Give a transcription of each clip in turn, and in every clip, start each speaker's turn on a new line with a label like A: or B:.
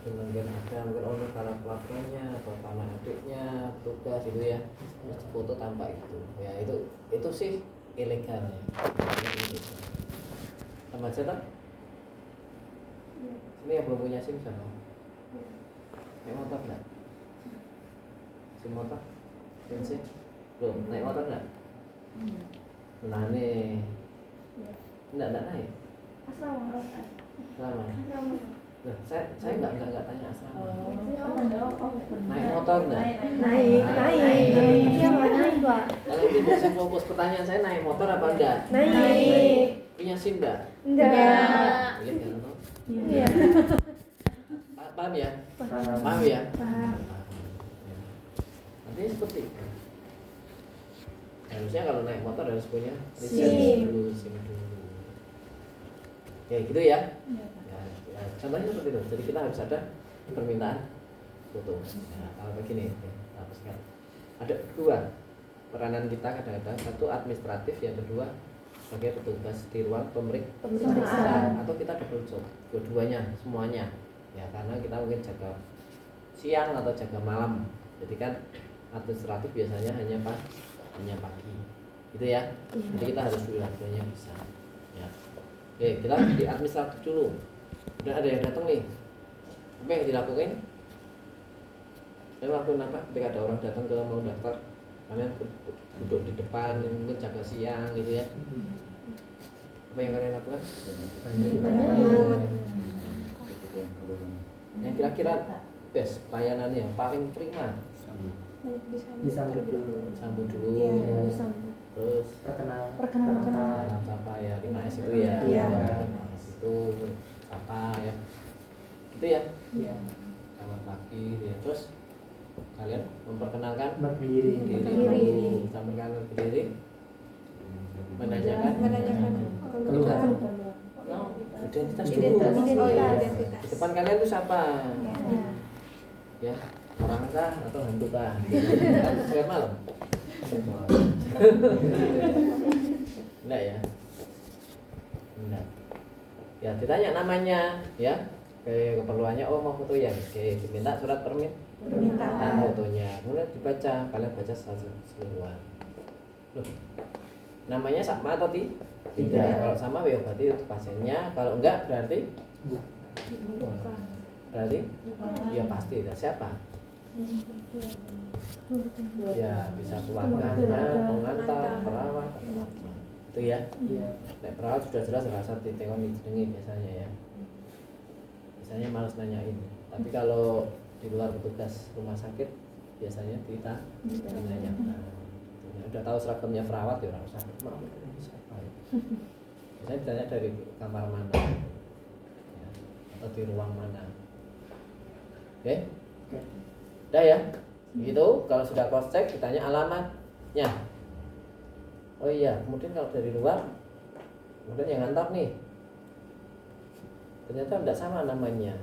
A: mungkin ada mungkin karena keluarganya atau karena adiknya tugas gitu ya, terus foto tanpa itu ya, itu sih ilegalnya. Sama aja tak? Ini yang belum punya SIM siapa? Naik motor enggak? SIM motor? Bensin? Belum, naik motor enggak? Nah nih enggak naik?
B: Asrama.
A: Nah, saya enggak tanya asrama. Naik motor enggak?
B: Naik. Iya, naik, Pak.
A: Kalau itu bisa fokus pertanyaan saya, naik motor apa enggak?
B: Naik.
A: Punya SIM enggak?
B: Enggak.
A: Lihat kan toh?
B: Iya.
A: Paham ya?
B: Paham.
A: Ya?
B: Paham.
A: Nanti seperti itu. Harusnya kalau naik motor harus punya
B: SIM
A: dulu. Ya gitu ya. Ya, contohnya seperti itu. Jadi kita harus ada permintaan foto. Nah, kalau begini, hapuskan. Ada dua peranan kita kadang-kadang. Satu administratif, yang kedua sebagai petugas di ruang pemeriksaan atau kita double job, dua-duanya semuanya. Ya karena kita mungkin jaga siang atau jaga malam. Jadi kan administratif biasanya hanya pagi. Gitu ya. Jadi kita harus dua-duanya bisa. Ya. Oke, kita di administratif dulu. Udah ada yang datang nih. Apa yang dilakukan? Saya lakukan apa? Ketika ada orang datang ke mau daftar, kalian duduk di depan, mungkin jaga siang gitu ya. Apa yang kalian lakukan? Yang kira-kira best pelayanannya paling prima.
C: Disambut dulu.
A: Sambut dulu. Terus
C: Perkenalan.
A: apa ya? 5S itu ya.
B: Iya.
A: 5S itu apa ya? Itu ya.
C: Iya.
A: Selamat pagi ya. Terus kalian memperkenalkan
C: Berdiri.
A: diri. Sambil kalian berdiri menanyakan
C: Keluhan.
A: identitas dulu.
B: Identitas.
A: Di depan kalian itu siapa? Ya, orang kah atau hantu kah? Kan setiap malam. Enggak ya? Enggak. Ya, ditanya namanya, ya. Keperluannya, oh mau foto ya. Oke, diminta surat permintaan fotonya. Kemudian dibaca, kalian baca seluruhan. Loh, namanya sama atau tidak? Kalau sama ya berarti itu pasiennya, kalau enggak berarti ya pasti siapa? Ya bisa keluarganya, pengantar, perawat, itu ya. Nek perawat sudah jelas rasa ditengok dijenengi biasanya ya. Biasanya malas nanyain. Tapi kalau di luar petugas rumah sakit biasanya kita menanyakan. Udah tahu seragamnya perawat ya orang sakit. Maaf, ini siapa ya? Biasanya ditanya dari kamar mana ya, atau di ruang mana. Oke? Udah ya? Gitu, kalau sudah cross check ditanya alamatnya. Oh iya, kemudian kalau dari luar, kemudian yang ngantar nih, ternyata tidak sama namanya.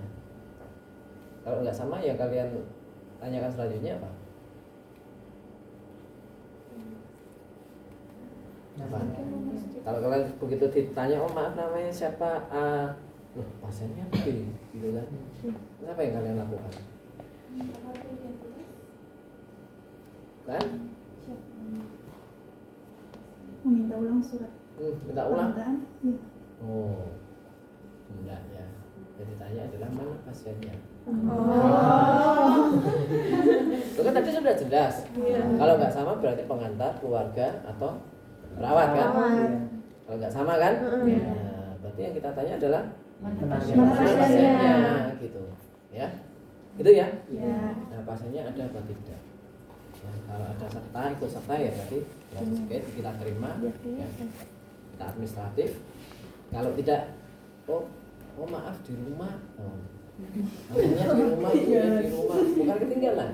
A: Kalau nggak sama ya kalian tanyakan selanjutnya apa? Apa? Kalau kalian begitu ditanya, oh maaf namanya siapa? Loh pasiennya B, gitu kan? Apa yang kalian lakukan? Kan?
B: Meminta ulang surat.
A: Minta ulang?
B: Iya.
A: Oh, enggak ya. Jadi tanya adalah mana pasiennya. Itu kan tadi sudah jelas. Kalau nggak sama berarti pengantar, keluarga atau perawat kan? Kalau nggak sama kan? Nah, berarti yang kita tanya adalah mana pasiennya, gitu. Ya, gitu ya. Nah, pasiennya ada apa tidak? Ya, kalau ada serta ikut serta ya berarti kita terima. Ya. Kita administratif. Kalau tidak, oh maaf di rumah. Akhirnya di rumah, di rumah bukan ketinggalan.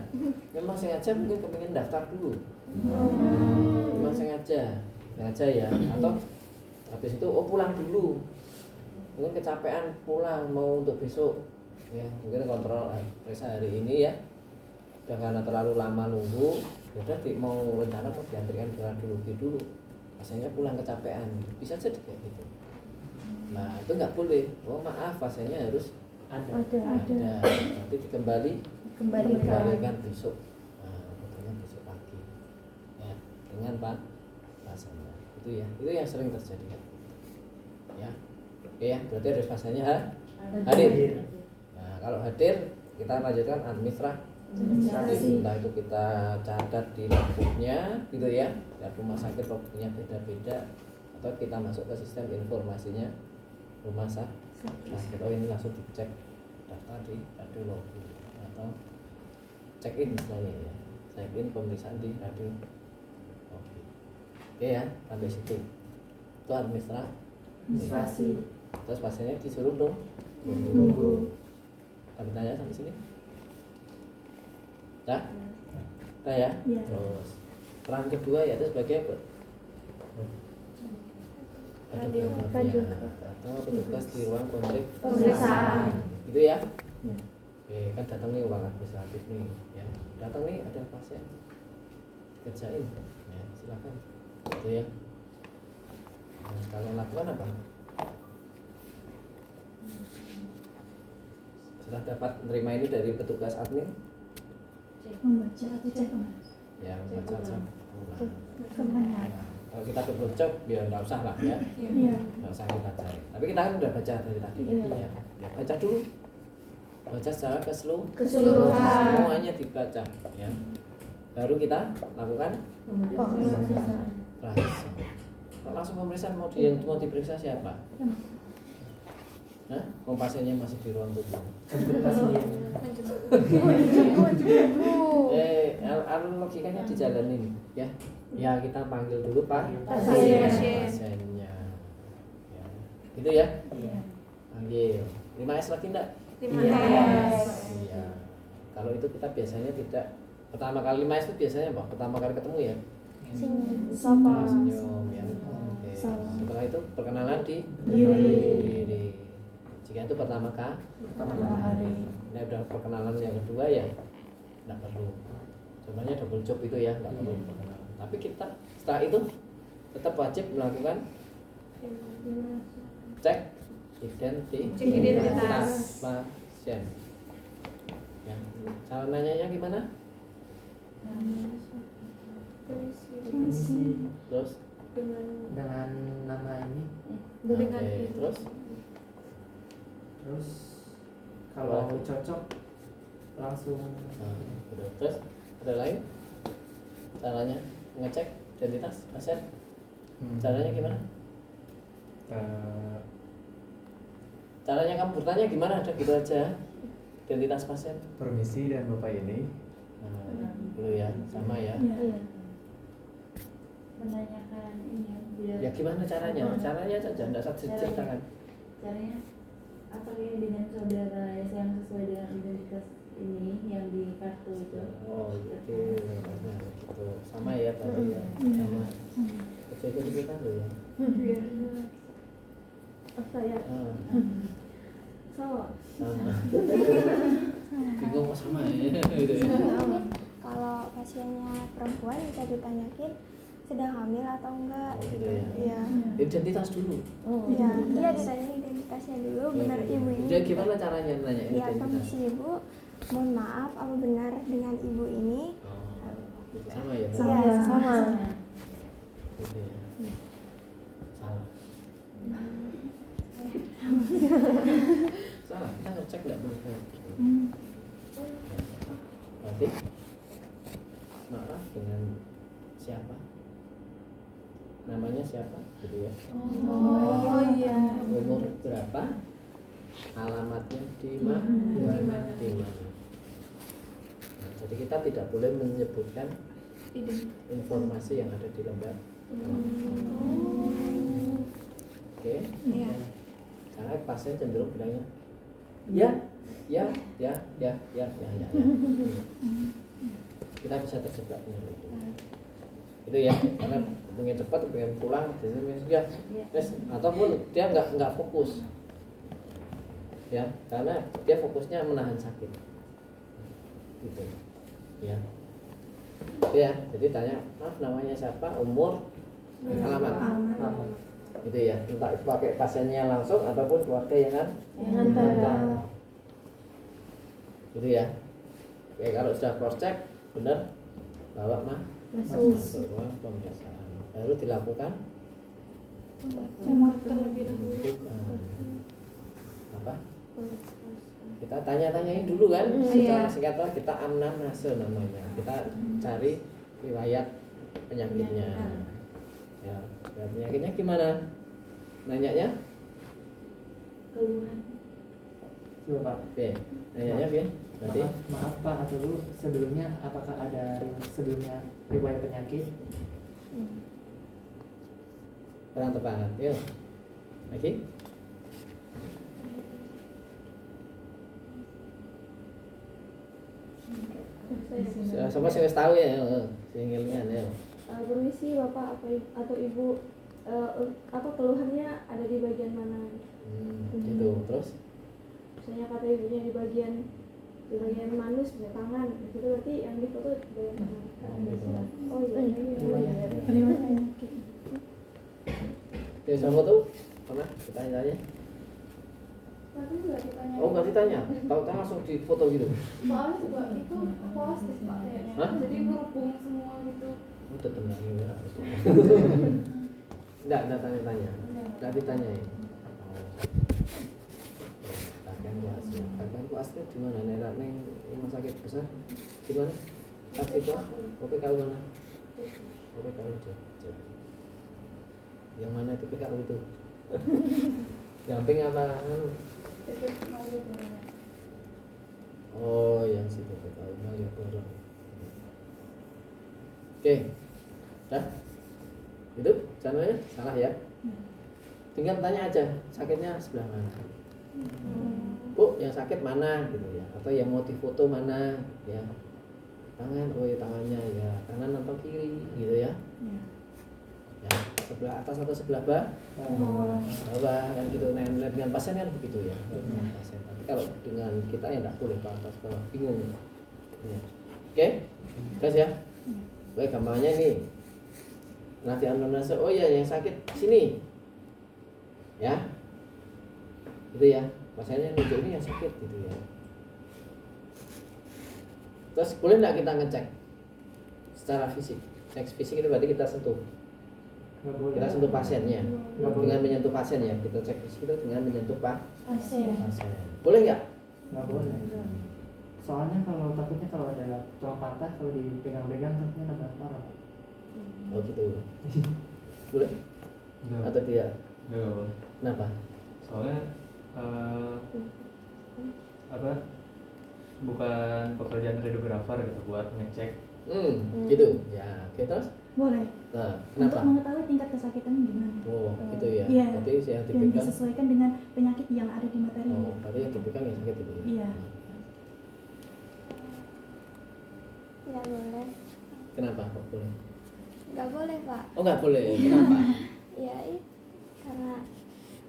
A: Memang sengaja mungkin kepingin daftar dulu. Memang sengaja ya. Atau habis itu pulang dulu. Mungkin kecapean pulang mau untuk besok. Ya mungkin kontrol periksa hari ini ya. Dan karena terlalu lama nunggu, udah mau rencana mau diantarkan ke radiologi dulu. Pasiennya pulang kecapean, bisa jadi kayak gitu. Nah itu nggak boleh. Oh maaf, pasiennya harus
C: Ada.
A: Nanti dikembalikan besok. Nah, besok pagi. Ya, dengan pasannya. Itu yang sering terjadi kan. Ya. Oke ya, berarti ada pasannya hadir. Nah, kalau hadir kita lanjutkan administrasi. Entah itu kita catat di logbooknya gitu ya. Dan rumah sakit logbooknya beda-beda, atau kita masuk ke sistem informasinya rumah sakit. Oh, ini langsung dicek data di radio logbook atau check in misalnya ya. Check in pemeriksaan di radio. Oke ya, sampai situ. Itu administrasi. Terus pasiennya disuruh tunggu. Tapi tanya sampai sini. Nah ya. Terus peran kedua yaitu sebagai atau petugas di ruang pemeriksaan. Gitu ya. Oke, kan datang nih ruang administratif nih ya. Datang nih ada pasien. Kerjain. Ya, silakan. Gitu ya. Nah, kalian lakukan apa? Setelah dapat menerima ini dari petugas admin,
B: Membaca cek.
A: ya membaca ulang. Nah, kalau kita belum cek, biar nggak usah lah ya, nggak usah kita cari. Tapi kita kan udah baca dari tadi, ya baca dulu, baca secara keseluruhan, semuanya dibaca, ya. Baru kita lakukan pemeriksaan. Kalau langsung pemeriksaan mau diperiksa siapa? Nah, pasiennya masih di ruang tunggu. Logikanya dijalanin ya. Ya kita panggil dulu pasiennya. Ya. Gitu ya? Panggil. 5S lagi enggak?
B: 5S.
A: Iya. Kalau itu kita biasanya tidak pertama kali 5S itu biasanya apa? Pertama kali ketemu ya? Senyum ya. Oke. Setelah itu perkenalan di diri. Jika itu pertama kali. Ini udah perkenalan yang kedua ya nggak perlu. Contohnya double job itu ya nggak perlu perkenalan. Tapi kita setelah itu tetap wajib melakukan cek identitas pasien. Ya. Cara nanyanya gimana? Terus
C: dengan nama ini.
A: Oke,
C: Terus kalau cocok langsung.
A: Terus ada lain caranya ngecek identitas pasien? Caranya gimana? Caranya kamu bertanya gimana? Ada gitu aja identitas pasien.
D: Permisi dan Bapak ini.
A: Nah, dulu ya, sama ya.
E: Menanyakan ini biar
A: Ya gimana caranya? Caranya saja, tidak usah ceritakan.
E: caranya apakah dengan saudara yang sesuai dengan identitas ini yang di kartu itu.
A: Oh gitu, gitu. Sama ya tadi ya. Sama. Kecil itu kan ya.
B: Saya.
A: Sama. Bingung kok sama ya. Gitu ya.
F: Kalau pasiennya perempuan bisa ditanyakin sedang hamil atau enggak.
A: Oh, gitu ya.
F: Iya.
A: Identitas dulu.
F: Iya, dia ditanya identitasnya dulu, benar ibu ini.
A: Jadi gimana caranya nanya
F: Iya,
A: identitas?
F: permisi ibu, mohon maaf, apa benar dengan ibu ini?
A: Oh, sama ya.
F: Iya, sama.
A: Gitu ya. Salah. Salah, kita ngecek nggak benar. Berarti maaf dengan siapa? Namanya siapa? Gitu ya.
B: Oh iya.
A: Umur berapa? Alamatnya di mana? Di mana? Nah, jadi kita tidak boleh menyebutkan informasi yang ada di lembar. Oke.
F: Iya.
A: Karena pasien cenderung bilangnya ya. Kita bisa terjebak dengan itu. Itu ya, karena pengen cepat, pengen pulang, ya, ataupun dia nggak fokus, ya, karena dia fokusnya menahan sakit, gitu, ya, jadi tanya, maaf namanya siapa, umur, alamat, gitu ya, entah itu pakai pasiennya langsung ataupun keluarga yang kan, gitu ya. Oke, kalau sudah cross check benar, bawa
B: Masuk.
A: masuk ruang pemeriksaan. Lalu dilakukan
B: Terlebih dahulu.
A: apa? Kita tanya-tanyain dulu kan, secara singkat lah kita amnamnase namanya. Kita cari riwayat penyakitnya. Ya, riwayat penyakitnya gimana? Nanyanya?
E: Keluhan.
C: Coba Pak.
A: Oke, nanyanya Vin. Berarti
C: Maaf Pak, atau dulu sebelumnya apakah ada sebelumnya riwayat penyakit?
A: kurang tepat. Yuk. Lagi? Sama sih wis tahu ya, sing ilmiah ya.
B: Permisi Bapak atau Ibu, apa keluhannya ada di bagian mana?
A: Gitu. Terus
B: Misalnya kata ibunya di bagian manus, di tangan, itu berarti yang difoto di bagian tangan. Oh iya.
A: ya sama tuh pernah ditanya-tanya?
B: Tapi nggak ditanya.
A: Oh nggak ditanya, tahu-tahu langsung difoto gitu.
B: Soalnya juga itu positif Pak kayaknya.
A: Hah?
B: Jadi berhubung semua gitu.
A: Udah tenang ya. Enggak tanya-tanya. Enggak ditanyain. Kakek kuasnya. Kakek kuasnya di mana? Nenek neng rumah sakit besar. Di mana? Sakit itu? Oke kau mana? Oke kau Jogja. Yang mana itu PKU itu? Gamping apa? Oh, yang situ PKU Malioboro. Oke, dah, itu channelnya salah ya. Tinggal tanya aja sakitnya sebelah mana. Bu, yang sakit mana gitu ya? Atau yang mau difoto mana ya? Tangan, oh ya tangannya ya kanan atau kiri gitu ya? Ya, sebelah atas atau sebelah bawah kan gitu. Nah, dengan pasien kan begitu ya. Dengan pasien. Tapi kalau dengan kita ya tidak boleh ke atas bawah, bingung. Ya. Oke, terus ya. Baik, gampangnya nih. Nanti anamnesa, oh ya yang sakit sini. Ya. Gitu ya. Pasiennya nunjuk ini yang sakit gitu ya. Terus boleh enggak kita ngecek secara fisik? Cek fisik itu berarti kita sentuh.
C: Nggak boleh.
A: Kita sentuh pasiennya.
C: Nggak boleh.
A: Dengan menyentuh pasien ya. Kita cek fisik itu dengan menyentuh
B: Pasien.
A: pasien. Boleh nggak?
C: Nggak boleh. Soalnya kalau takutnya kalau ada tulang patah kalau dipegang-pegang takutnya tambah parah.
A: Oh gitu. Boleh
D: Enggak,
A: atau tidak?
D: enggak boleh.
A: Kenapa?
D: Soalnya apa? Bukan pekerjaan radiografer gitu buat ngecek.
A: Gitu. Ya, oke terus.
G: Boleh.
A: Nah,
G: Untuk
A: kenapa?
G: mengetahui tingkat kesakitan gimana.
A: Oh, gitu ya.
G: Iya.
A: Berarti yang
G: Dan
A: dipegang.
G: disesuaikan dengan penyakit yang ada di materi.
A: Oh, berarti yang dipegang yang sakit itu. Ya?
G: Iya.
F: Nggak boleh.
A: Kenapa? Kok boleh?
F: Nggak boleh Pak.
A: Oh, nggak boleh. Kenapa?
F: Ya karena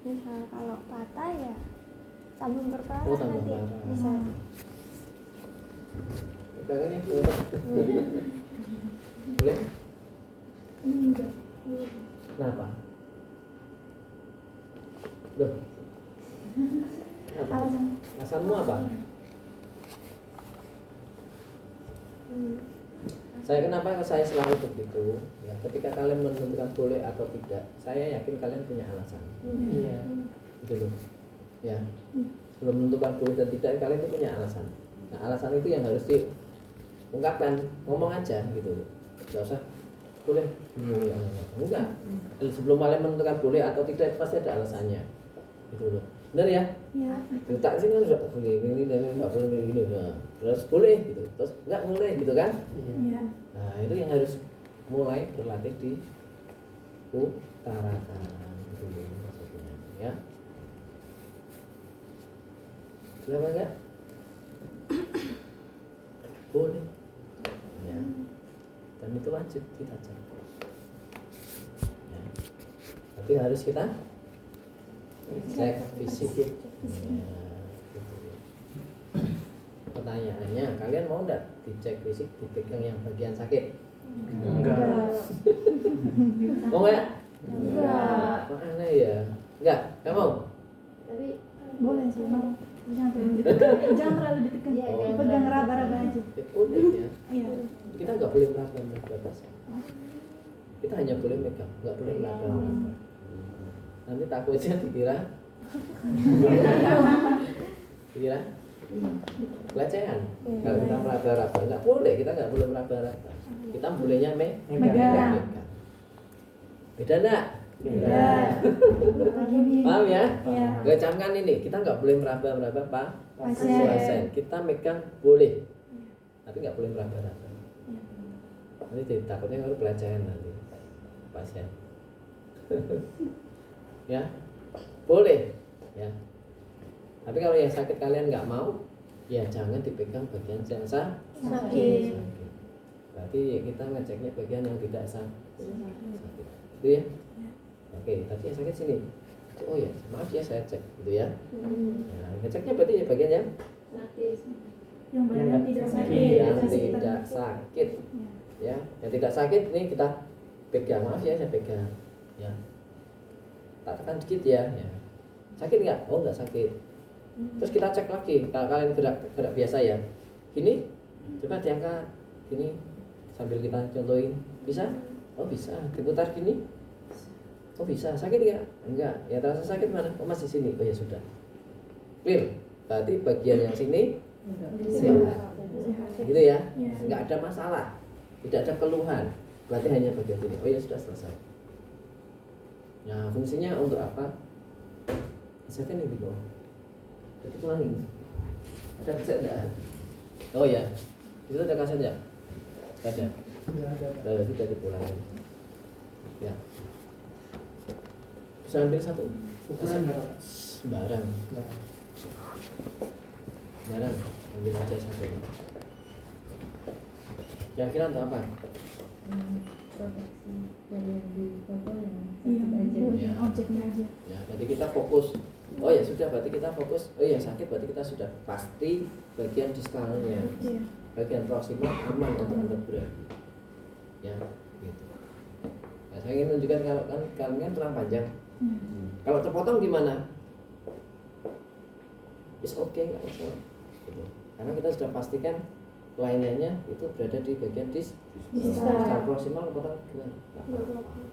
F: misal kalau patah ya tambah berparah
A: Oh, tambah
F: nanti
A: parah.
F: bisa.
A: Pegangannya boleh. Boleh? Kenapa? Loh. Apa?
G: Alasan.
A: Alasanmu apa? Saya kenapa saya selalu begitu ya, ketika kalian menentukan boleh atau tidak, saya yakin kalian punya alasan.
C: Iya.
A: Gitu loh ya, sebelum menentukan boleh dan tidak kalian itu punya alasan. Nah alasan itu yang harus diungkapkan, ngomong aja gitu loh, nggak usah boleh enggak. Sebelum kalian menentukan boleh atau tidak pasti ada alasannya gitu loh, benar ya?
G: Iya.
A: Tak sih kan udah ini dan nggak boleh begini, nah, terus boleh gitu, terus nggak boleh gitu kan?
G: Iya.
A: Nah itu yang harus mulai berlatih di utarakan gitu loh maksudnya ya. Kenapa enggak? Boleh ya. Dan itu wajib kita cek ya. Tapi harus kita cek fisik ya, gitu. Pertanyaannya, kalian mau enggak dicek fisik, dipegang yang bagian sakit?
C: Enggak.
A: Mau enggak?
B: Enggak.
A: Kok aneh ya? Enggak? Enggak mau?
B: Tapi
G: Boleh sih, mau. Jangan terlalu ditekan.
E: Iya,
A: jangan
G: Pegang
E: terlalu
G: raba-raba aja.
A: Unik ya.
G: Iya.
A: Kita nggak boleh meraba basah. Kita hanya boleh megang, nggak boleh meraba. Nanti takutnya dikira pelecehan. Kalau kita meraba-raba, nggak boleh. Kita nggak boleh meraba-raba. Kita bolehnya
G: Megang.
A: Beda nggak?
G: Beda. Begini.
A: Paham ya?
G: Iya.
A: Gue camkan ini, kita nggak boleh meraba-raba
G: Pasien.
A: pasien. Kita megang boleh, tapi nggak boleh meraba-raba. Nanti jadi takutnya kalau pelecehan nanti pasien. Ya, boleh. Ya. Tapi kalau yang sakit kalian nggak mau, ya jangan dipegang bagian yang
G: Sakit.
A: Berarti kita ngeceknya bagian yang tidak sakit. Itu ya? Oke, tadi yang sakit sini. Oh ya, maaf ya saya cek, gitu ya. Nah, ngeceknya berarti ya bagian yang
G: Yang benar tidak sakit.
A: tidak sakit. Ya, yang tidak sakit ini kita pegang. Maaf ya saya pegang. Ya. Tak tekan dikit ya. Ya. Sakit nggak? Oh nggak sakit. Terus kita cek lagi. Kalau kalian gerak biasa ya. Gini, coba diangkat. Gini, sambil kita contohin. Bisa? Oh bisa. Diputar gini. Oh bisa. Sakit nggak? Enggak. Ya terasa sakit mana? Oh masih sini. Oh ya sudah. Clear. Berarti bagian yang sini sehat. Gitu ya. Nggak ada masalah. Tidak ada keluhan. Berarti hanya bagian sini. Oh ya sudah selesai. Nah fungsinya untuk apa? Kasetnya nih di bawah. Jadi ulangin. Ada kaset enggak? Oh ya. Itu ada kaset ya? Ada. Ada. Kita dipulangin. Ya. Bisa ambil satu.
C: Ukuran berapa?
A: Sembarang. Sembarang. Ambil aja satu. Kira-kira untuk apa?
E: proteksi dari yang di foto yang
G: Iya,
E: sakit aja.
G: yang objeknya aja.
A: Ya, berarti kita fokus. Oh ya sudah, berarti kita fokus. Oh ya sakit, berarti kita sudah pasti bagian distalnya,
G: Iya.
A: bagian proximal aman untuk anda berarti. Ya, gitu. Nah, saya ingin menunjukkan kalau kan kalian tulang panjang. Kalau terpotong gimana? Is okay, nggak masalah. Gitu. Karena kita sudah pastikan lainnya itu berada di bagian distal proximal kepotong gimana? Nggak apa-apa.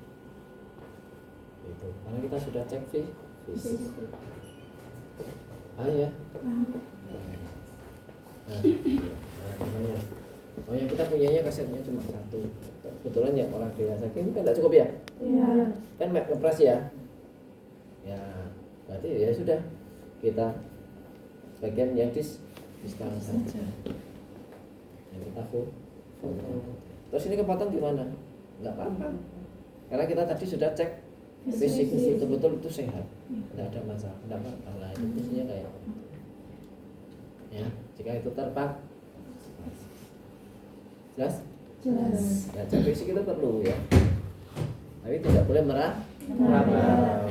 A: Gitu. Karena kita sudah cek fisik. Ya. Namanya. Oh ya kita punyanya kasetnya cuma satu. Kebetulan ya orang dewasa ini kan tidak cukup ya?
G: Iya.
A: Kan map ngepres ya? Ya, berarti ya sudah kita bagian yang distal saja. Yang kita foto. Terus ini kepotong gimana? Enggak apa-apa. Karena kita tadi sudah cek fisik betul-betul itu sehat. Tidak ada masalah, tidak apa-apa lah. Itu fungsinya kayak ya, jika itu terpak jelas? Ya, cek fisik itu perlu ya. Tapi tidak boleh meraba.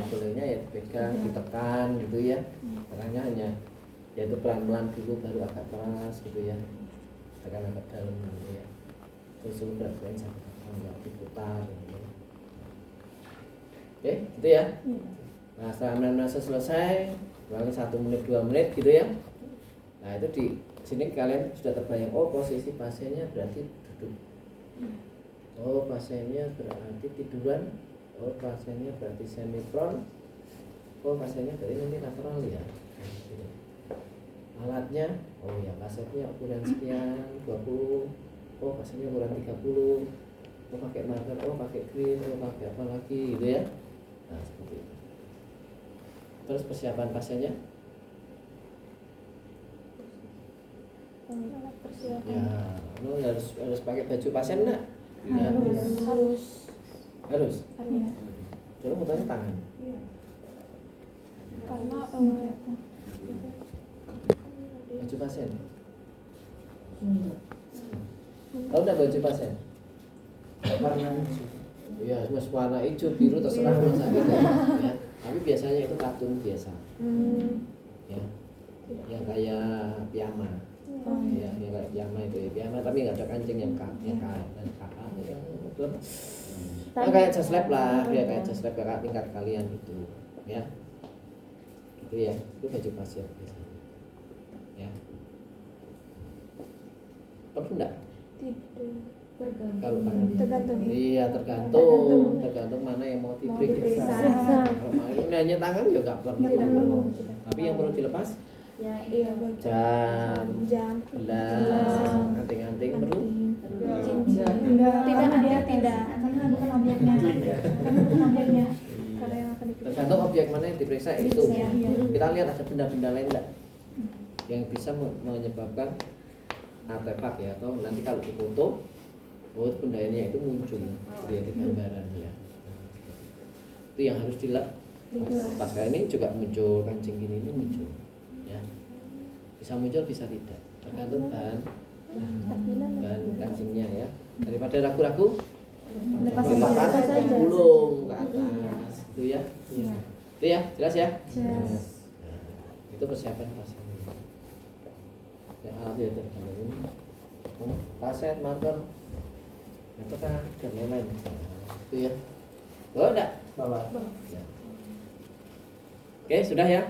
A: Bolehnya ya dipegang, ditekan gitu ya. Tekannya hanya yaitu pelan-pelan dulu baru agak keras gitu ya. Tekan agak dalam gitu ya. Terus sudah enggak diputar gitu. Oke, gitu ya. Nah, setelah anamnesa selesai, ulangi 1 menit 2 menit gitu ya. Nah, itu di sini kalian sudah terbayang, oh posisi pasiennya berarti duduk. Oh, pasiennya berarti tiduran. Oh, pasiennya berarti semipron. Oh, pasiennya berarti nanti lateral ya. Alatnya, oh ya kasetnya ukuran sekian 20. Oh, pasiennya ukuran 30. Oh, pakai marker, oh pakai green, oh pakai apa lagi gitu ya. Nah, seperti itu. Terus persiapan pasiennya? Ya, lo harus pakai baju pasien enggak? Ya. Harus. Coba fotonya tangan.
F: Karena
A: Baju pasien. Tahu enggak baju pasien?
C: Warna
A: Iya, mas warna hijau, biru terserah mas gitu. Ya. Tapi biasanya itu katun biasa. Ya. Yang kayak piyama. Ya, yang kayak piyama itu ya. Piyama tapi nggak ada kancing yang kakak yang belum. Nah, kayak just lab lah, ya kayak just lab kakak tingkat kalian gitu. Ya. Itu ya, itu baju pasien biasanya. Ya. Perlu enggak?
F: Tidak.
A: Kalau tangan
F: Tergantung.
A: iya tergantung mana yang mau diperiksa. Kalau mau ini hanya tangan ya nggak perlu. Tapi yang perlu dilepas
E: Ya,
F: Iya,
A: jam,
F: jam.
A: gelas, anting-anting perlu.
F: Tidak.
G: Karena bukan objeknya. Karena bukan objeknya.
F: Kalau yang akan diperiksa.
A: Tergantung objek mana yang diperiksa itu.
G: Iya.
A: Kita lihat ada benda-benda lain enggak yang bisa menyebabkan artefak ya, atau nanti kalau difoto oh benda ini itu muncul dia di gambarannya. Itu yang harus dilihat. Pas kayak ini juga muncul kancing gini ini muncul ya, bisa muncul bisa tidak, tergantung bahan kancingnya ya. Daripada ragu-ragu
G: Lepas
A: lepas
G: saja.
A: gulung ke atas itu ya. Itu ya jelas ya. Nah, itu persiapan pasien ya, alat ya tergantung ini kaset, marker, itu kan dan lain-lain. Itu ya. Oh enggak?
C: Bawa.
A: Ya. Oke, sudah ya.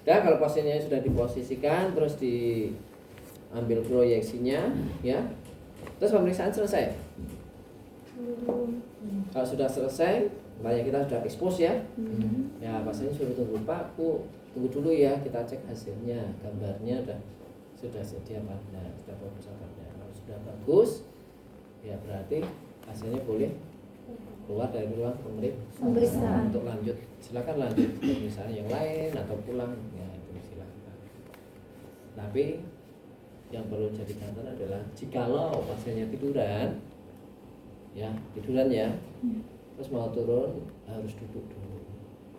A: Sudah, kalau pasiennya sudah diposisikan, terus diambil proyeksinya, ya. Terus pemeriksaan selesai. Kalau sudah selesai, banyak kita sudah expose ya. Ya, pasiennya suruh tunggu, Pak, Bu, tunggu dulu ya, kita cek hasilnya, gambarnya sudah sedia apa enggak, sudah bagus apa enggak. Kalau sudah bagus, ya berarti hasilnya boleh keluar dari ruang pemeriksaan untuk lanjut. Silakan lanjut pemeriksaan yang lain atau pulang ya, itu silakan. Tapi yang perlu jadi catatan adalah jikalau pasiennya tiduran ya, terus mau turun harus duduk dulu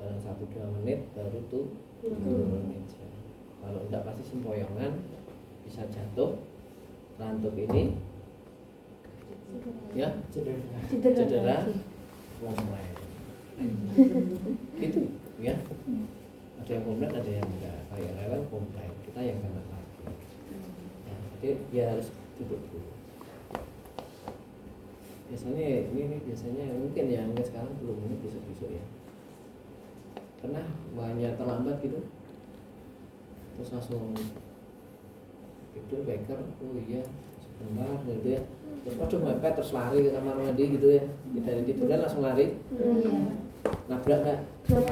A: barang 1-2 menit baru tuh turun aja. Kalau enggak pasti sempoyongan, bisa jatuh, rantuk ini ya cedera komplain gitu ya. Ada yang komplain, ada yang enggak. Kayak rewel komplain, kita yang kena lagi ya, jadi dia harus duduk dulu. Biasanya ini biasanya mungkin ya, mungkin sekarang belum, ini besok ya. Pernah banyak terlambat gitu terus langsung itu beker, oh iya sebentar gitu ya, terus waduh mepet terus lari ke kamar mandi gitu ya, dari tiduran langsung lari. Nabrak nggak?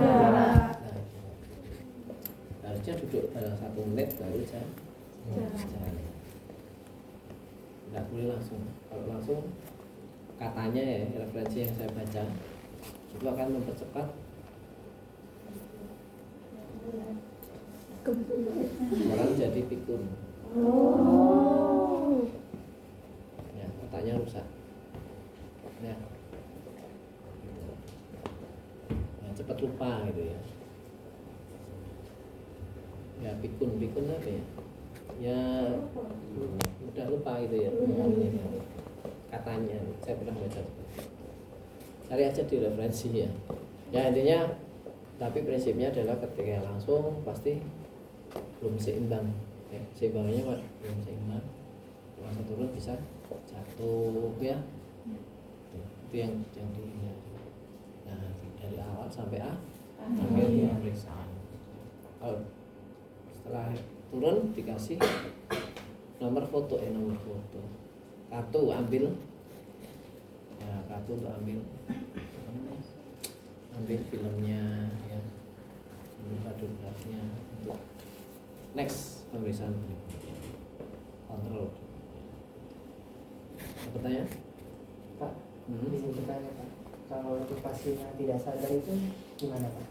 A: Nah, harusnya duduk dalam 1 menit baru jalan. Nggak boleh langsung. Kalau langsung katanya ya, referensi yang saya baca itu akan mempercepat orang jadi pikun. Ya, otaknya rusak. Ya. Ya, cepat lupa gitu ya. Ya pikun apa ya? Ya mudah lupa gitu ya. Katanya, saya pernah baca. Cari aja di referensi ya. Ya intinya, tapi prinsipnya adalah ketika langsung pasti belum seimbang. Ya, seimbangnya belum seimbang. Langsung turun bisa jatuh ya. Itu yang dihindari. Nah, dari awal sampai akhir pemeriksaan. Kalau setelah turun dikasih nomor foto. Kartu ambil. Ya, kartu untuk ambil filmnya ya. Ambil radiografinya untuk next pemeriksaan berikutnya. Kontrol. Ada pertanyaan?
C: Pak, bisa bertanya Pak, kalau untuk pasien yang tidak sadar itu gimana Pak?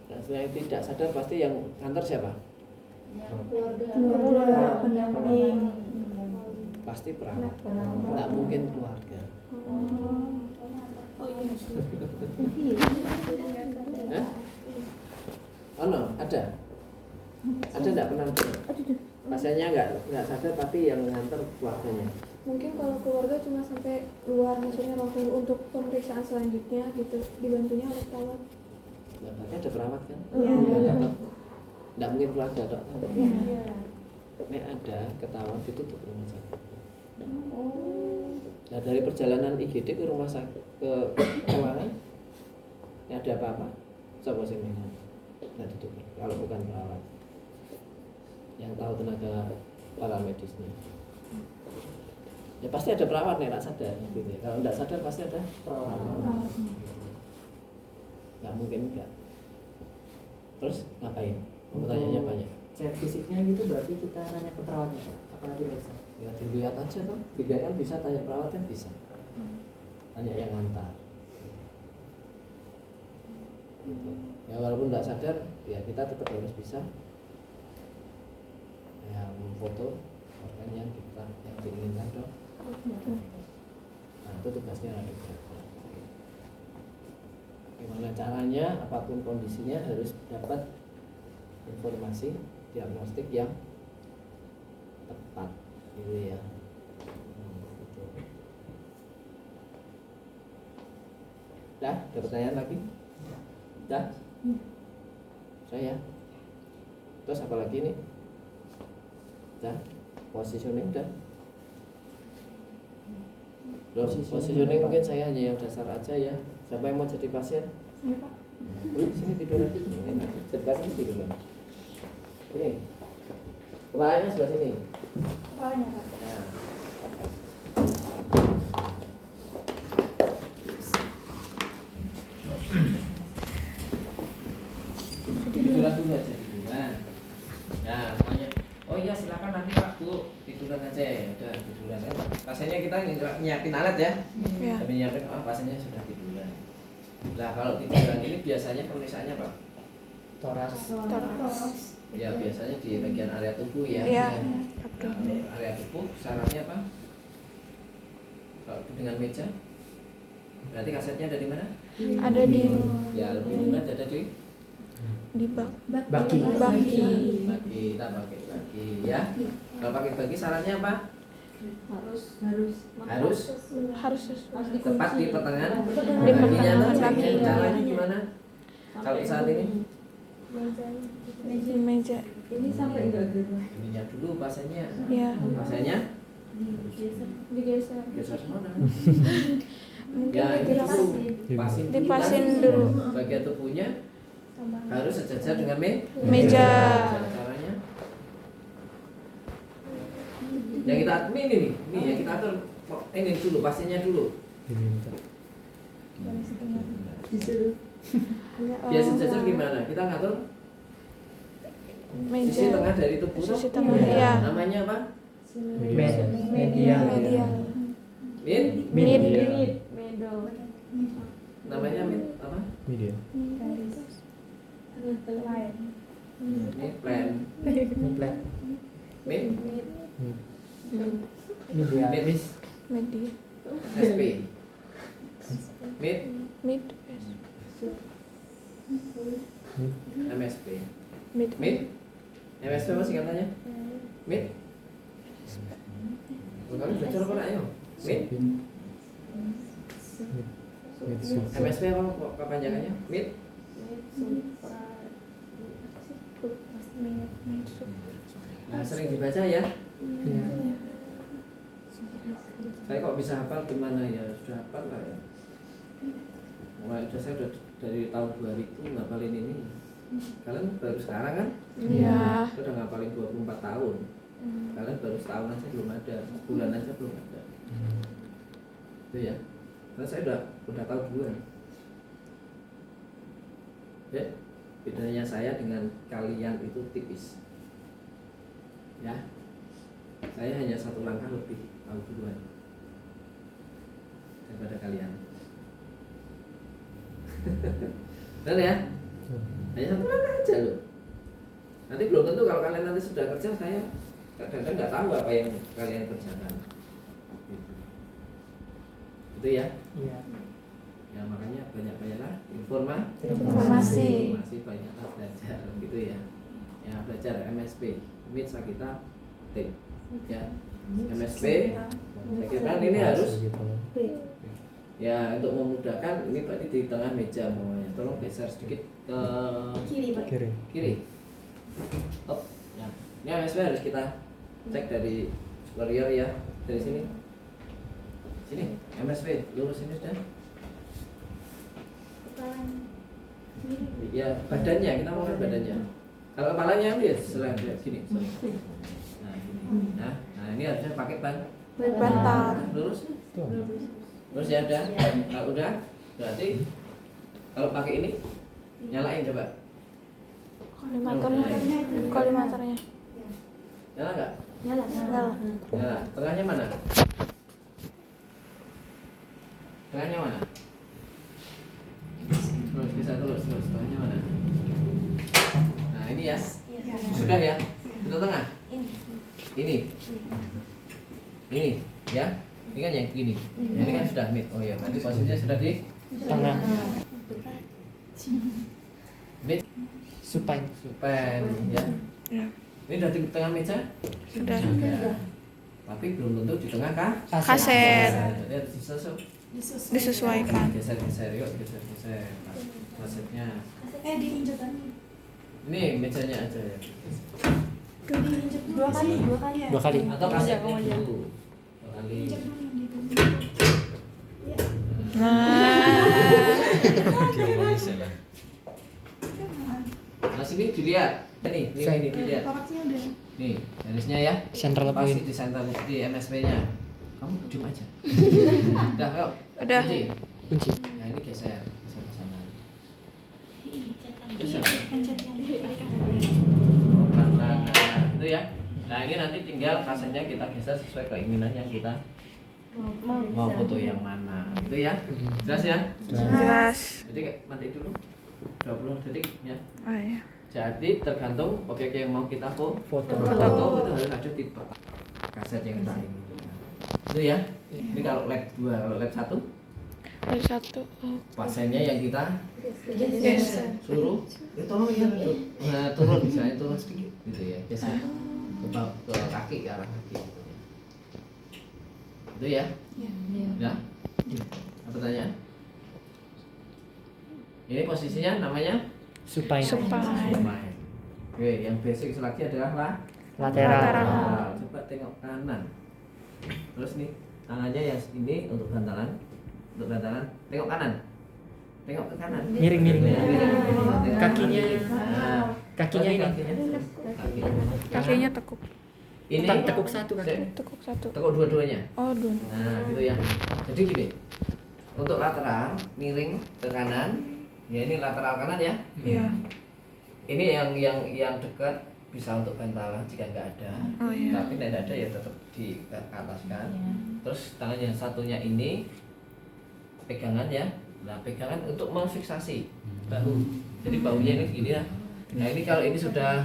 A: Nah, setelah yang tidak sadar pasti yang kantor siapa?
G: Keluarga pendamping.
A: Pasti perawat. Tidak mungkin keluarga. Hah? Oh no, ada tidak pernah? Pasiennya nggak sadar tapi yang nganter keluarganya.
B: Mungkin kalau keluarga cuma sampai luar, maksudnya langsung untuk pemeriksaan selanjutnya gitu, dibantunya oleh perawat.
A: Nah, berarti ada perawat kan?
B: Iya.
A: Tidak mungkin keluarga dok.
B: Iya.
A: Ini ada ketahuan ditutup rumah sakit. Nah dari perjalanan IGD ke rumah sakit ke Kewangan, ini ada apa-apa? Coba sini. nggak duduk kalau bukan perawat yang tahu tenaga paramedisnya. Ya pasti ada perawat nih, nggak sadar gitu ya. Kalau nggak sadar pasti ada perawat. Nggak mungkin enggak. Terus ngapain? Mau tanya banyak.
C: Cek fisiknya gitu berarti kita nanya ke perawatnya, apalagi bisa.
A: Ya dilihat aja tuh. Dilihat kan bisa, tanya perawat kan bisa. Tanya yang ngantar. Gitu. Ya walaupun nggak sadar, ya kita tetap harus bisa ya memfoto organ yang kita yang diinginkan dong. Nah itu tugasnya radiografer. Gimana caranya, apapun kondisinya harus dapat informasi diagnostik yang tepat, gitu ya. Gitu. Dah, ada pertanyaan lagi? Dah? Saya. Terus apa lagi nih? Dah? Positioning dah? Loh, positioning mungkin saya hanya yang dasar aja ya. Siapa yang mau jadi pasien?
G: Iya, Pak.
A: Sini tidur lagi. Jadi pasien tidur lagi. Ini. Kepalanya sebelah sini.
G: Kepalanya, Pak.
A: Nah. Tiduran dulu aja, tiduran. Nah, semuanya. Oh iya, silakan nanti Pak Bu tiduran aja ya. Udah tiduran kan. Pasiennya kita nyiapin alat ya.
F: Iya.
A: Tapi nyiapin pasiennya sudah tiduran. Nah, kalau tiduran ini biasanya pemeriksanya Pak?
C: Toras.
A: Ya biasanya di bagian area tubuh ya.
F: Iya.
A: Area tubuh sarannya apa? Kalau dengan meja, berarti kasetnya ada di mana?
F: Ada di
A: Ya lebih mudah ada di
C: Baki.
F: baki.
A: kita pakai bagi ya. Kalau pakai bagi sarannya apa? Harus tepat di pertengahan.
F: Di pertengahan kaki.
A: Caranya gimana? Kalau saat ini?
F: Di meja.
E: Ini sampai enggak gitu.
A: Ininya dulu pasiennya.
F: Ya.
A: Pasiennya
B: Digeser.
A: geser semua.
F: Mungkin
A: Ya itu dulu.
F: dipasin dulu.
A: Bagian tubuhnya harus sejajar dengan
F: Meja.
A: Caranya yang kita ini yang kita atur ini dulu pasiennya dulu.
E: Disuruh.
A: Biar sejajar gimana? Kita ngatur
F: Meja.
A: sisi tengah dari tubuh.
F: Sisi tengah, iya.
A: Namanya apa?
C: Medial.
A: Mid.
B: Medo.
A: Namanya mid apa?
H: Media.
A: Mid plan.
C: Implant.
A: Mid.
C: Medial.
A: Mid.
F: Media.
A: SP. Mid.
F: Mid.
A: MSP.
F: Mid.
A: Mid. MSP apa singkatannya? Mid. Kamu belajar apa nak yo? Mid. MSP apa kepanjangannya? Mid. Nah, sering dibaca ya.
C: Iya.
A: Saya kok bisa hafal gimana ya? Sudah hafal lah ya. Saya udah dari tahun 2000 ngapalin ini. Kalian baru sekarang kan?
F: Iya.
A: Saya udah ngapalin 24 tahun. Kalian baru setahun aja belum ada, bulan aja belum ada. Itu ya. Karena saya udah tahu duluan. Ya, bedanya saya dengan kalian itu tipis. Ya, saya hanya satu langkah lebih tahu duluan daripada kalian. Benar ya? Hanya satu langkah aja loh. Nanti belum tentu kalau kalian nanti sudah kerja, saya kadang-kadang nggak tahu apa yang kalian kerjakan. Gitu ya?
C: Iya.
A: Ya makanya banyak-banyaklah
F: Informasi.
A: banyaklah belajar gitu ya. Ya belajar MSP, Mid Sakita T. Ya MSP. Saya kira ini harus ya untuk memudahkan ini berarti di tengah meja bawahnya. Tolong geser sedikit ke kiri. Oh, ya. Ini MSP harus kita cek dari superior ya, dari sini. Sini, MSP lurus ini sudah. Ya badannya, kita mau lihat badannya. Kalau kepalanya lihat selain gini. Nah, ini. Nah, ini harusnya pakai
F: bantal.
A: lurus. Terus ya udah. Kalau udah berarti kalau pakai ini nyalain coba.
F: Kolimatornya.
A: Nyala nggak?
B: Nyala.
A: Nyala. Tengahnya mana? Tengahnya mana? Terus bisa terus. Tengahnya mana? Nah ini ya. Sudah ya. Itu tengah. Ini ya. Ini kan yang gini. Ini kan sudah mid. Oh ya, berarti posisinya sudah di
C: Tengah.
A: mid
C: Supine.
A: ya.
F: Ya.
A: Ini udah di tengah meja?
F: Sudah.
A: Tapi belum tentu di tengah kah?
F: Kaset.
A: Jadi harus
F: Disesuaikan.
A: Geser, yuk geser. Kasetnya.
G: diinjek
A: Ini mejanya aja ya.
G: diinjek dua kali ya.
C: 2 kali.
A: Atau kasetnya dulu. 2 kali. Nah sini dilihat. Ini dilihat.
G: Koreksinya udah.
A: Nih, garisnya ya.
C: Central
A: Pasti
C: point.
A: di center di MSP-nya. Kamu diem aja. Udah, yuk.
F: Udah.
C: Kunci.
A: Nah, ini geser ke sana. Geser. Nah, itu ya. Nah, ini nanti tinggal kasetnya kita geser sesuai keinginan yang kita mau foto yang mana. Itu ya. Jelas ya?
F: Jelas.
A: Jadi mati dulu. 20 detik ya.
F: Oh iya.
A: Jadi tergantung objek yang mau kita foto
C: Foto.
A: itu harus ada tipe kaset yang kita ingin. Itu ya. Ini kalau lab 2, kalau lab 1
F: Ada satu.
A: pasiennya yang kita
F: Yes.
A: suruh ya tolong ya turun misalnya turun sedikit gitu ya geser ke kaki, ke arah kaki gitu ya. Itu ya. Ya. Apa pertanyaan? Ini posisinya namanya
C: Supine.
A: supine. Oke, yang basic lagi adalah
C: Lateral.
A: Coba tengok kanan. Terus nih tangannya yang ini untuk bantalan. Tengok kanan. Tengok ke kanan.
C: Miring.
A: Tengok
C: Kakinya.
A: Nah,
C: Kakinya ini.
F: Kakinya tekuk.
A: Ini
C: Tekuk satu kaki.
F: Tekuk satu.
A: tekuk dua-duanya.
F: Oh, dua.
A: Nah, gitu ya. Jadi gini. Untuk lateral miring ke kanan. Ya ini lateral kanan ya.
F: Iya.
A: Ini yang dekat bisa untuk bantalan jika nggak ada.
F: Oh iya.
A: Tapi tidak ada ya tetap di atas kan. Terus tangan yang satunya ini pegangan ya. Nah pegangan untuk memfiksasi bahu. Jadi bahunya ini gini ya. Nah ini kalau ini sudah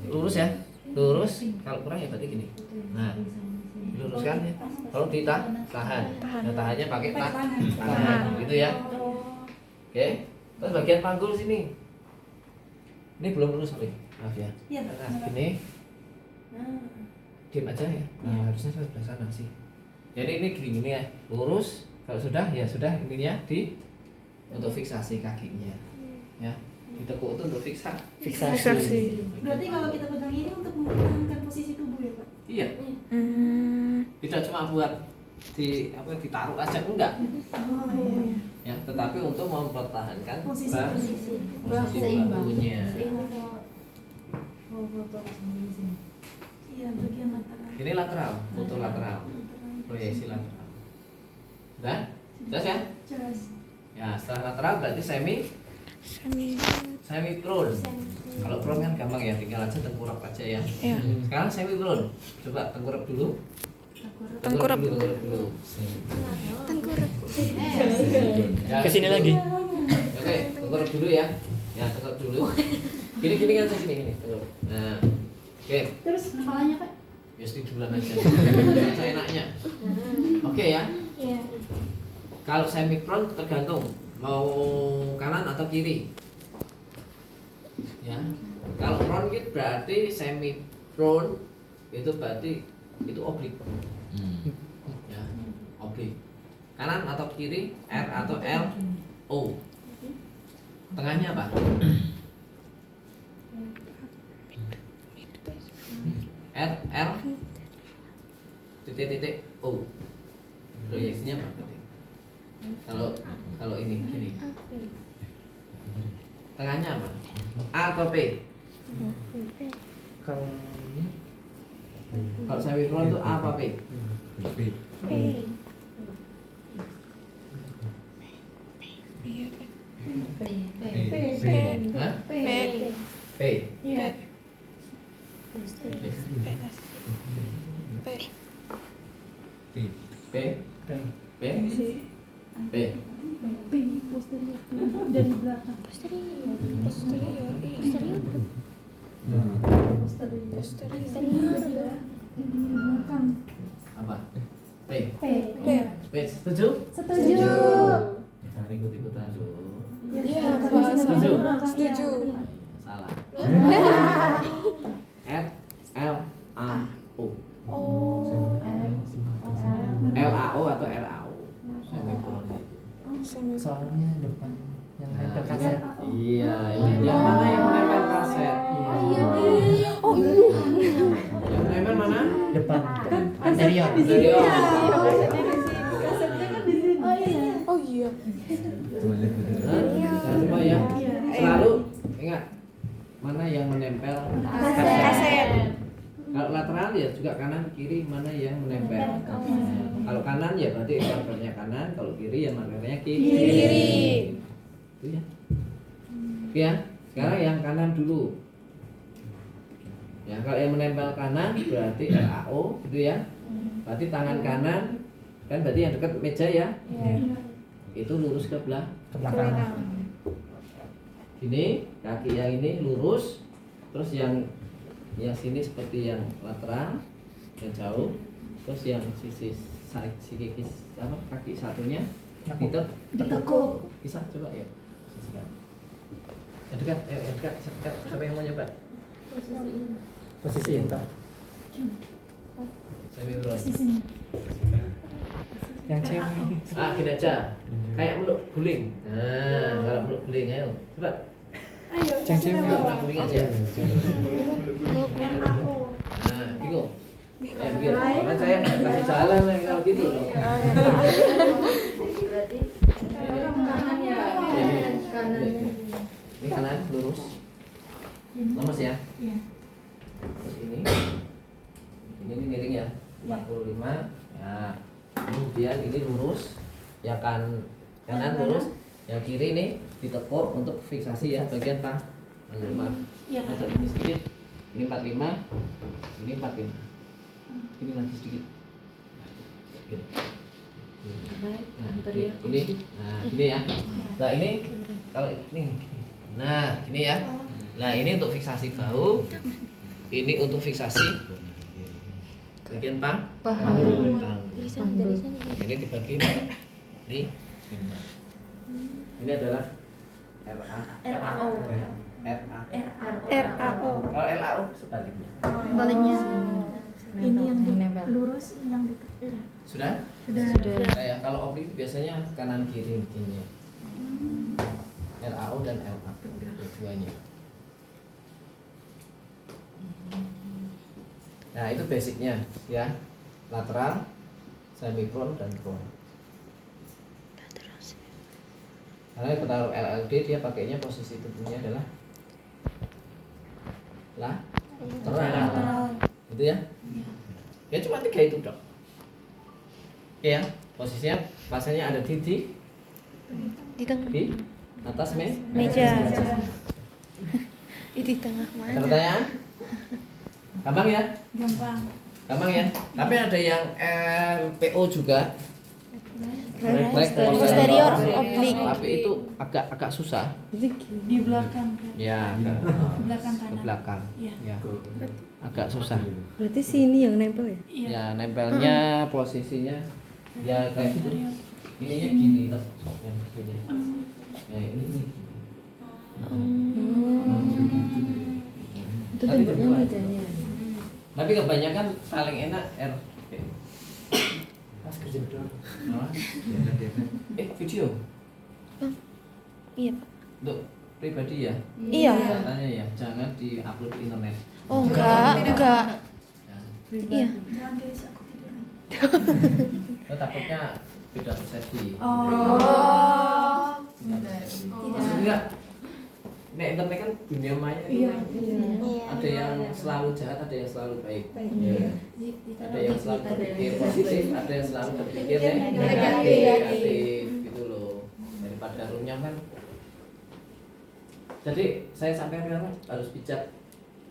A: lurus ya, lurus. Kalau kurang ya berarti gini. Nah diluruskan ya. Kalau ditahan, nah, tahannya pakai tangan, gitu ya. Oke. Terus bagian panggul sini. Ini belum lurus sorry. Maaf ya. Nah gini. Diam aja ya. Nah harusnya sebelah sana sih. Jadi ini gini ya, lurus. Kalau sudah ya sudah ininya untuk fiksasi kakinya. Ya. Ditekuk itu untuk
F: Fiksasi.
G: Berarti kalau kita pegang ini untuk mempertahankan posisi tubuh ya Pak?
A: Iya. Tidak cuma buat ditaruh aja enggak.
G: Oh iya.
A: Ya, tetapi untuk mempertahankan
G: Posisi
A: bahunya.
G: Iya bagian lateral.
A: Ini lateral, foto lateral. Proyeksi lateral. Sudah? Jelas ya?
G: Jelas.
A: Ya, setelah lateral berarti semi prone. Kalau prone kan gampang ya, tinggal aja tengkurap aja ya.
F: Iya.
A: Sekarang semi prone. Coba tengkurap dulu.
F: Tengkurap.
A: dulu. Ya,
C: Kesini lagi.
A: Oke, tengkurap dulu ya. Ya, tengkurap dulu. Gini kan segini. Tengkurap. Nah, oke.
G: Terus kepalanya Pak?
A: Ya tiduran aja. Seenaknya. Oke ya.
G: Iya.
A: Kalau semi prone tergantung mau kanan atau kiri. Ya. Kalau prone itu berarti semi prone itu berarti itu oblik. Ya, oblik. Kanan atau kiri, R atau L, O. Tengahnya apa? R, titik O. Proyeksinya apa berarti? Kalau ini gini. Tengahnya apa? A atau P?
C: Kalau ini
A: Kalau semikron itu A apa P? Hah? P. P. P. P.
G: Dari belakang.
A: Apa? P.
G: P.
A: P. Setuju?
G: Setuju.
A: Jangan ikut-ikutan dulu.
G: Iya,
A: Setuju?
G: Setuju.
A: Salah. F L A O. L A O atau L A O? Semikron itu.
C: soalnya depan yang nempel kaset.
A: Iya, ini yang mana yang menempel kaset? Yang menempel mana?
C: Depan anterior.
A: Anterior.
F: Oh iya.
A: Jangan lupa ya. Selalu ingat mana yang menempel
F: Kaset.
A: Kalau lateral ya juga kanan kiri mana yang menempel. Kalau kanan ya berarti markernya kanan, kalau kiri ya markernya kiri. Itu ya. Oke ya. Sekarang yang kanan dulu. Ya, kalau yang menempel kanan berarti LAO gitu ya. Berarti tangan kanan kan berarti yang dekat meja ya. Itu lurus ke
C: Belakang.
A: Ini kaki yang ini lurus, terus yang sini seperti yang lateral yang jauh, terus yang sisi kaki apa kaki satunya ditekuk. Bisa coba ya. Dekat, dekat. Siapa yang mau nyoba?
C: Posisi entar.
A: Semikron.
C: Yang cewek.
A: Gini aja. Kayak meluk guling. Nah, kalau meluk guling ayo. Coba.
C: Yang cewek.
A: Meluk guling aja. Nah, bingung. Begini. Karena saya kasih jalan kalau gitu.
E: Berarti kanan ya Pak? Kanan.
A: Ini kanan lurus. Lemes ya. Terus ini miring ya. 45. Ya. Kemudian ini lurus. Yang kanan lurus. Yang kiri ini ditekuk untuk fiksasi ya bagian tah. Maaf. Ini sedikit. Ini 45. Ini 45. Ini lagi sedikit. Sedikit. Nah, ini ya. Nah, ini kalau ini. Nah, ini ya. Nah, ini untuk fiksasi bahu. Ini untuk fiksasi bagian pang. Ini dibagi ini. Ini adalah RAO. Kalau LAO sebaliknya.
G: Baliknya. Ini yang lurus, yang dekat.
A: Sudah?
G: Sudah.
A: Ya, kalau oblik biasanya kanan kiri begini. LAO dan LA keduanya. Nah, itu basicnya ya. Lateral, semikron dan kron. Karena kita taruh LLD dia pakainya posisi tubuhnya adalah lateral. Gitu ya. Ya cuma 3 itu, Dok. Oke ya, posisinya pasnya ada di atas
F: Meja. Di tengah
A: Ada
F: mana?
A: pertanyaan? Gampang ya?
G: Gampang
A: ya? Tapi ada yang RPO juga.
F: Posterior oblik.
A: Tapi itu agak susah.
G: di belakang.
A: Ya,
G: Belakang
A: ke
G: kanan.
A: belakang.
G: Iya.
A: Ya. Agak susah.
H: Berarti sini yang nempel ya?
G: Iya.
A: Ya, nempelnya posisinya ya kayak ininya gini loh. Yang gini. Ya, ini.
H: Itu bentuknya mejanya.
A: Tapi kebanyakan paling enak RP.
C: Pas kerja doang.
A: Video
F: Iya.
A: untuk pribadi ya.
F: Iya.
A: Katanya ya, jangan di-upload di internet.
F: Oh enggak.
A: Ya.
F: Iya.
G: Jangan guys, aku tidur.
A: Lo takutnya beda persepsi.
G: Oh.
A: Enggak. internet kan dunia maya
G: Iya.
A: ada yang selalu jahat, ada yang selalu baik.
E: Iya.
A: Ada yang selalu berpikir positif, ada yang selalu berpikir
E: Negatif.
A: negatif gitu loh. Daripada runyam kan. Jadi saya sampaikan harus bijak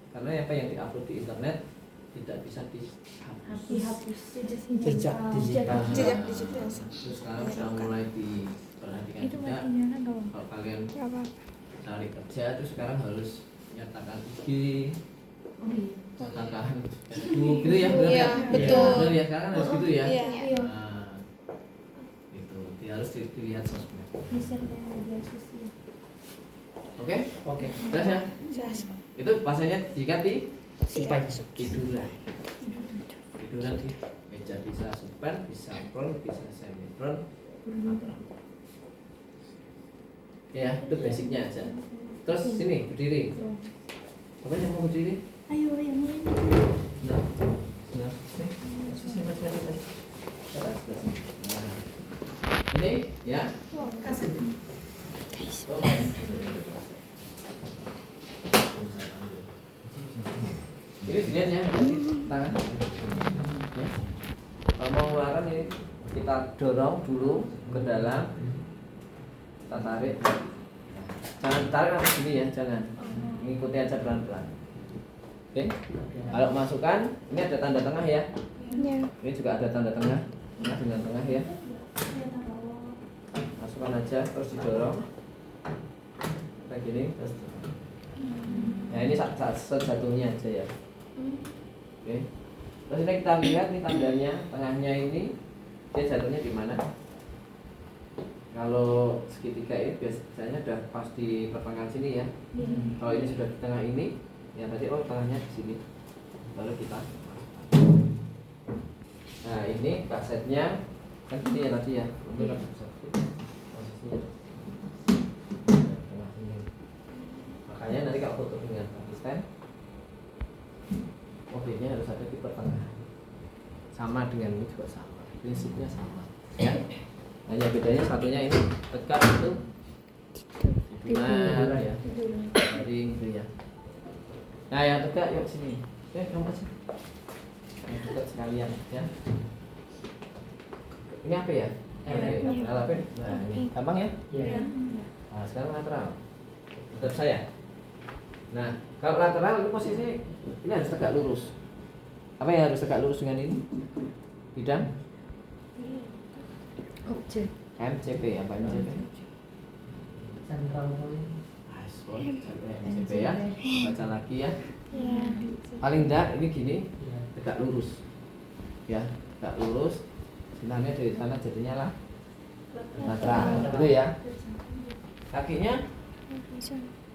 A: karena apa yang diupload di internet tidak bisa
E: Dihapus.
A: jejak digital.
F: Jejak digital.
A: Terus sekarang sudah mulai diperhatikan
G: Itu
A: juga
G: matinya kan dong.
A: kalau kalian
F: Gak apa-apa.
A: cari kerja terus sekarang harus nyatakan IG, nyatakan Facebook gitu ya, benar
F: Iya,
A: ya?
F: betul.
A: Benar ya, sekarang harus gitu ya.
F: Iya.
A: Nah, itu dia harus dilihat sosmed.
E: Bisa dengan media sosial.
A: Oke?
C: Oke.
A: Jelas ya?
F: Jelas.
A: Itu bahasanya jika di
F: Siap.
A: tiduran. Tiduran di meja bisa super, bisa prone, bisa semi-prone, atau ya, itu basicnya aja. Terus sini berdiri. Apa yang mau berdiri?
E: Ayo yang lain.
A: Nah, nah, sini, sini. Atas, atas. Nah, ini ya. Ini dilihat ya, tangan. Ya. Kalau mau ngeluarkan ini kita dorong dulu ke dalam, kita tarik. Jangan tarik langsung sini ya, jangan. Ngikuti aja pelan-pelan. Oke. Kalau masukkan, ini ada tanda tengah ya.
F: Iya.
A: Ini juga ada tanda tengah, tengah dengan tengah ya. Masukkan aja, terus didorong kayak gini. Terus. Nah ini satu-satunya aja ya. Oke. Terus ini kita lihat nih tandanya, tengahnya ini dia jatuhnya di mana? Kalau segitiga ini biasanya udah pas di pertengahan sini ya. Kalau ini sudah di tengah ini, ya berarti oh tengahnya di sini. Baru kita. Nah ini kasetnya kan ini ya tadi ya. Ini kan posisinya tengah sini. Makanya nanti kalau foto dengan asisten, mobilnya harus ada di pertengahan. Sama dengan ini juga sama, prinsipnya sama. Ya. Hanya bedanya satunya ini tegak itu tiduran ya, garing gitu ya. Nah yang tegak yuk sini, kamu sih. Yang tegak sekalian ya. Ini apa ya? LP. Nah ini gampang ya?
C: Iya.
A: Nah sekarang lateral. Tetap saya. Nah kalau lateral itu posisi ini harus tegak lurus. Apa yang harus tegak lurus dengan ini? Bidang
H: Objek.
A: MCP apa MCP?
C: Sentral poin.
A: MCP ya. Baca lagi ya.
F: Iya.
A: Paling enggak ini gini
C: Iya.
A: tegak lurus. Ya, tegak lurus. Sinarnya dari sana jadinya lah lateral. Gitu ya. Kakinya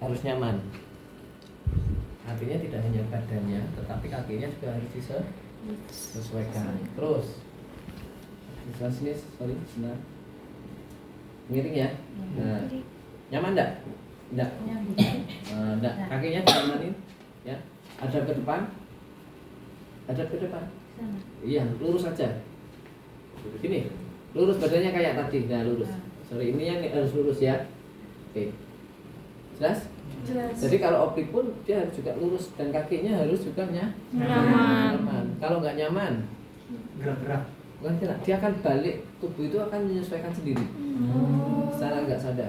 A: harus nyaman. Artinya tidak hanya badannya, tetapi kakinya juga harus disesuaikan. Terus bisa sini, sorry, sebentar. Miring ya. Nah, nyaman enggak? Enggak. Enggak. Kakinya dinyamanin ya. Ada ke depan. Ada ke depan. Iya, lurus aja. Gini. Lurus badannya kayak tadi. Nah, lurus. Sorry, ini yang harus lurus ya. Oke. Jelas?
E: Jelas.
A: Jadi kalau optik pun dia harus juga lurus dan kakinya harus juga
F: Nyaman.
A: Kalau nggak nyaman,
C: Gerak-gerak.
A: bukan gerak, dia akan balik, tubuh itu akan menyesuaikan sendiri secara nggak sadar.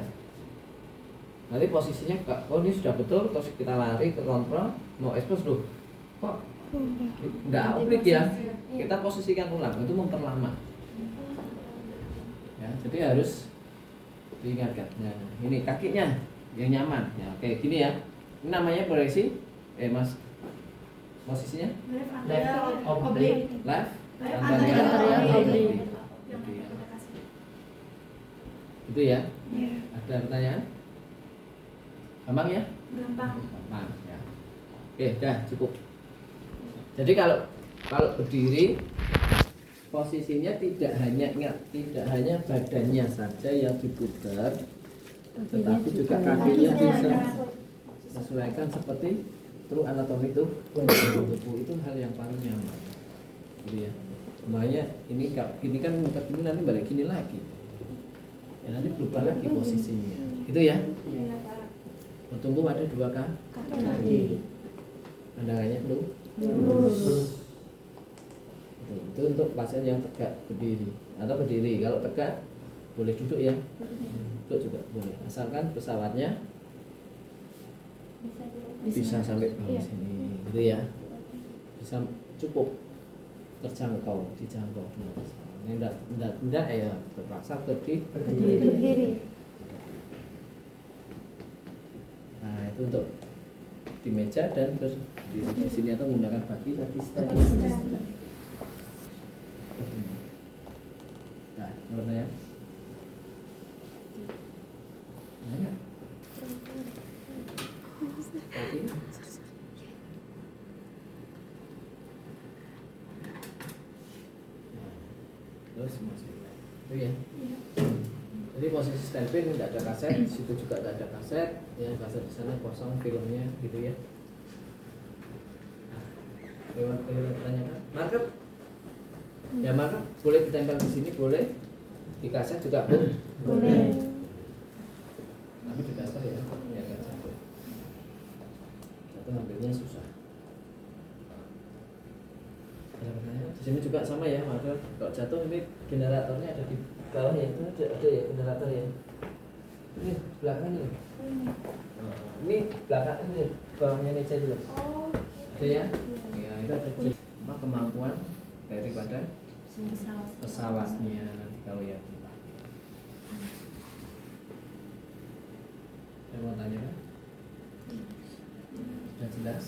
A: Nanti posisinya, oh ini sudah betul, terus kita lari ke kontrol, mau ekspos loh, kok nggak optik ya? Kita posisikan ulang, itu memperlama. Ya, jadi harus diingatkan. Nah, ini kakinya yang nyaman. Ya, oke, gini ya. Ini namanya proyeksi. Mas, posisinya
C: Left oblique.
A: left,
E: Anterior,
A: oblique. Itu ya.
F: Iya.
A: Ada pertanyaan? Gampang ya?
E: Gampang.
A: Gampang ya. Oke, dah cukup. Jadi kalau berdiri posisinya tidak hanya badannya saja yang diputar, tetapi juga kakinya bisa sesuaikan seperti true anatomi itu tubuh itu hal yang paling nyaman. Gitu ya. Makanya ini kan ini nanti balik gini lagi. Ya nanti berubah lagi posisinya. Gitu ya. bertumbuh pada dua kaki. Pandangannya lurus. Itu untuk pasien yang tegak berdiri atau berdiri. Kalau tegak boleh duduk ya, duduk juga boleh. Asalkan pesawatnya bisa sampai bawah sini, gitu ya. Bisa cukup terjangkau, dijangkau. Ini tidak ya terpaksa berdiri. Nah itu untuk di meja dan berdiri di sini atau menggunakan baki tadi. Nah, warnanya. Nah, oke. Terus masih itu ya. Jadi posisi standpin tidak ada kaset, di situ juga tidak ada kaset, ya kaset di sana kosong filmnya gitu ya. Lewat pertanyaan, marker? Ya marker boleh ditempel di sini, boleh di kaset juga boleh. Tapi di kaset ya, ya agak jatuh. Jatuh ngambilnya susah. Di sini juga sama ya, marker. Kalau jatuh ini generatornya ada di bawah ya, itu ada ya generator ya. Ini belakang ini. Ini belakang ini bawahnya meja dulu. Ada ya? Ya itu ada kemampuan daripada pesawatnya nanti kalau ya. Saya mau tanya kan? Sudah jelas?